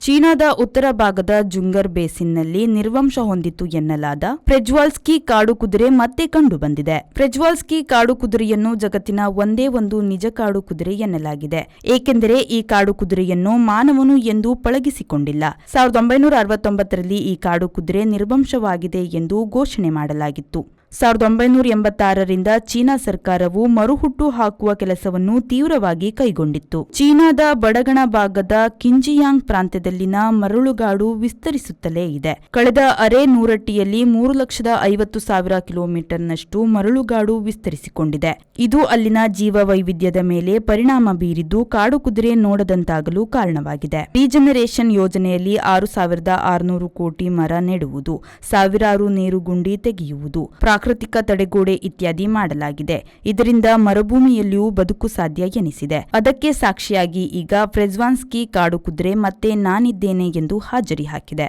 ಚೀನಾದ ಉತ್ತರ ಭಾಗದ ಜುಂಗರ್ ಬೇಸಿನ್ನಲ್ಲಿ ನಿರ್ವಂಶ ಹೊಂದಿತ್ತು ಎನ್ನಲಾದ ಪ್ರೆಜ್ವಾಲ್ಸ್ಕಿ ಕಾಡು ಕುದುರೆ ಮತ್ತೆ ಕಂಡುಬಂದಿದೆ. ಪ್ರೆಜ್ವಾಲ್ಸ್ಕಿ ಕಾಡು ಕುದುರೆಯನ್ನು ಜಗತ್ತಿನ ಒಂದೇ ಒಂದು ನಿಜ ಕಾಡು ಕುದುರೆ ಎನ್ನಲಾಗಿದೆ. ಏಕೆಂದರೆ ಈ ಕಾಡು ಕುದುರೆಯನ್ನು ಮಾನವನು ಎಂದು ಪಳಗಿಸಿಕೊಂಡಿಲ್ಲ. 1969ರಲ್ಲಿ ಈ ಕಾಡು ಕುದುರೆ ನಿರ್ವಂಶವಾಗಿದೆ ಎಂದು ಘೋಷಣೆ ಮಾಡಲಾಗಿತ್ತು. 1986ರಿಂದ ಚೀನಾ ಸರ್ಕಾರವು ಮರುಹುಟ್ಟು ಹಾಕುವ ಕೆಲಸವನ್ನು ತೀವ್ರವಾಗಿ ಕೈಗೊಂಡಿತ್ತು. ಚೀನಾದ ಬಡಗಣ ಭಾಗದ ಕಿಂಜಿಯಾಂಗ್ ಪ್ರಾಂತ್ಯದಲ್ಲಿನ ಮರಳುಗಾಡು ವಿಸ್ತರಿಸುತ್ತಲೇ ಇದೆ. ಕಳೆದ ಅರೆ ನೂರಟ್ಟಿಯಲ್ಲಿ 3,50,000 ಕಿಲೋಮೀಟರ್ನಷ್ಟು ಮರಳುಗಾಡು ವಿಸ್ತರಿಸಿಕೊಂಡಿದೆ. ಇದು ಅಲ್ಲಿನ ಜೀವವೈವಿಧ್ಯದ ಮೇಲೆ ಪರಿಣಾಮ ಬೀರಿದ್ದು ಕಾಡು ಕುದುರೆ ನೋಡದಂತಾಗಲು ಕಾರಣವಾಗಿದೆ. ರೀಜನರೇಷನ್ ಯೋಜನೆಯಲ್ಲಿ 6,600 ಕೋಟಿ ಮರ ನೆಡುವುದು, ಸಾವಿರಾರು ನೀರುಗುಂಡಿ ತೆಗೆಯುವುದು, ಪ್ರಾಕೃತಿಕ ತಡೆಗೋಡೆ ಇತ್ಯಾದಿ ಮಾಡಲಾಗಿದೆ. ಇದರಿಂದ ಮರುಭೂಮಿಯಲ್ಲಿಯೂ ಬದುಕು ಸಾಧ್ಯ ಎನಿಸಿದೆ. ಅದಕ್ಕೆ ಸಾಕ್ಷಿಯಾಗಿ ಈಗ ಪ್ರೆಜ್ವಾಲ್ಸ್ಕಿ ಕಾಡು ಕುದುರೆ ಮತ್ತೆ ನಾನಿದ್ದೇನೆ ಎಂದು ಹಾಜರಿ ಹಾಕಿದೆ.